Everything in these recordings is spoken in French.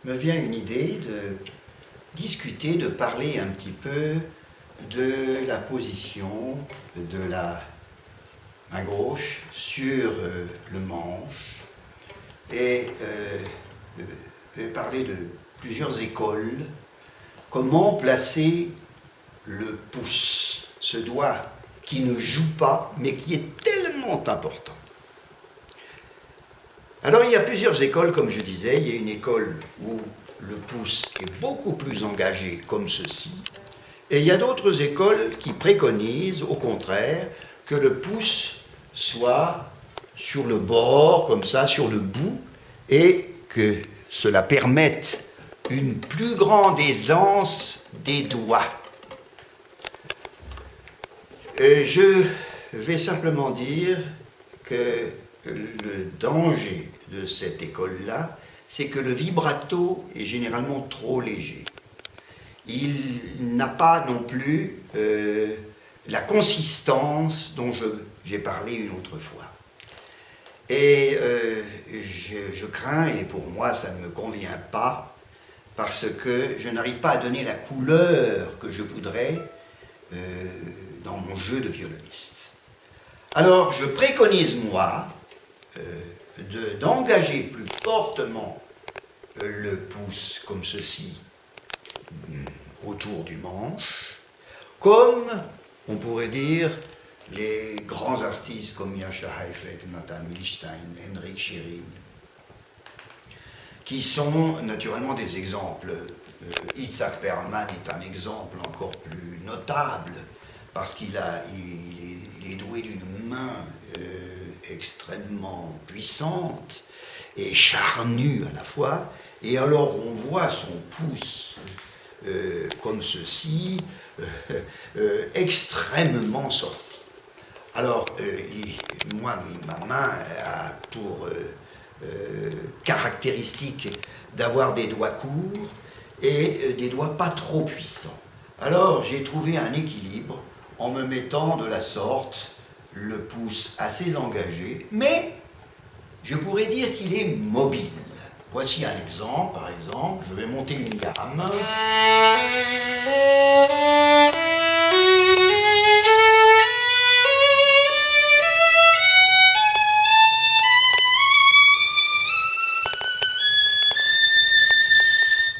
me vient une idée de discuter, de parler un petit peu de la position de la main gauche sur le manche et parler de plusieurs écoles. Comment placer le pouce, ce doigt qui ne joue pas mais qui est tellement important. Alors il y a plusieurs écoles, comme je disais. Il y a une école où le pouce est beaucoup plus engagé comme ceci, et il y a d'autres écoles qui préconisent au contraire que le pouce soit sur le bord, comme ça, sur le bout, et que cela permette une plus grande aisance des doigts. Je vais simplement dire que le danger de cette école-là, c'est que le vibrato est généralement trop léger. Il n'a pas non plus la consistance dont j'ai parlé une autre fois. Et je crains, et pour moi ça ne me convient pas, parce que je n'arrive pas à donner la couleur que je voudrais dans mon jeu de violoniste. Alors je préconise, moi, d'engager plus fortement le pouce comme ceci autour du manche, comme on pourrait dire les grands artistes comme Jascha Heifetz, Nathan Milstein, Henrik Schirrin, qui sont naturellement des exemples. Itzhak Perlman est un exemple encore plus notable parce qu'il est doué d'une main extrêmement puissante et charnue à la fois, et alors on voit son pouce comme ceci, extrêmement sorti. Alors, moi, ma main a pour caractéristique d'avoir des doigts courts et des doigts pas trop puissants. Alors, j'ai trouvé un équilibre en me mettant de la sorte le pouce assez engagé, mais je pourrais dire qu'il est mobile. Voici un exemple, par exemple, je vais monter une gamme.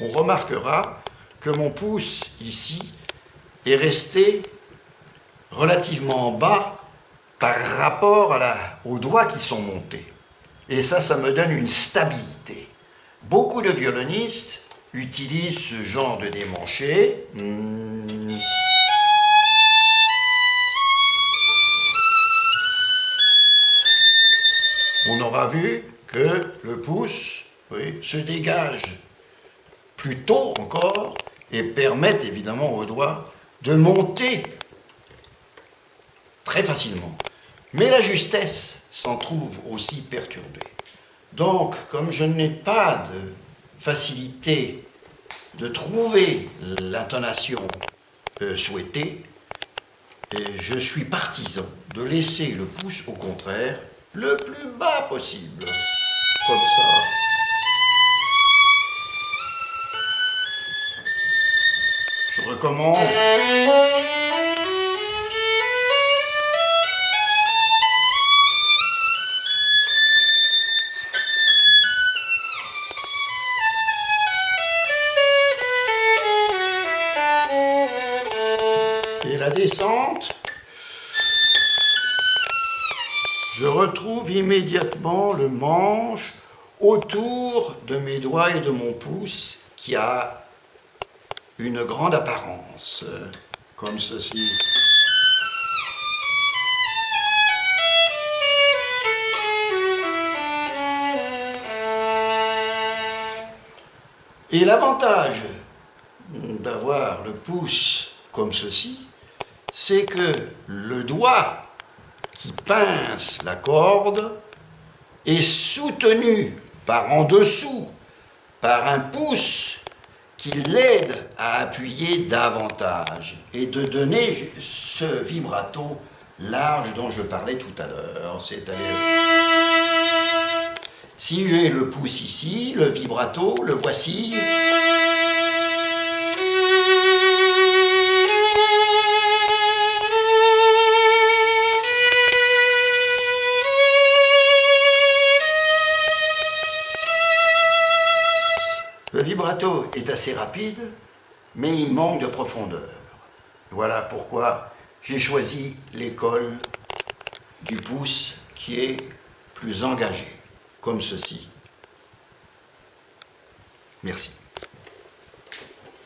On remarquera que mon pouce, ici, est resté relativement bas par rapport aux doigts qui sont montés. Et ça me donne une stabilité. Beaucoup de violonistes utilisent ce genre de démanché. On aura vu que le pouce se dégage plus tôt encore et permet évidemment aux doigts de monter très facilement. Mais la justesse s'en trouve aussi perturbée. Donc, comme je n'ai pas de facilité de trouver l'intonation souhaitée, je suis partisan de laisser le pouce, au contraire, le plus bas possible. Comme ça. Je recommence. Et la descente, je retrouve immédiatement le manche autour de mes doigts et de mon pouce qui a une grande apparence, comme ceci. Et l'avantage d'avoir le pouce comme ceci, c'est que le doigt qui pince la corde est soutenu par en dessous par un pouce qui l'aide à appuyer davantage et de donner ce vibrato large dont je parlais tout à l'heure. C'est-à-dire, Si j'ai le pouce ici, le vibrato, le voici. Le vibrato est assez rapide, mais il manque de profondeur. Voilà pourquoi j'ai choisi l'école du pouce qui est plus engagée, comme ceci. Merci.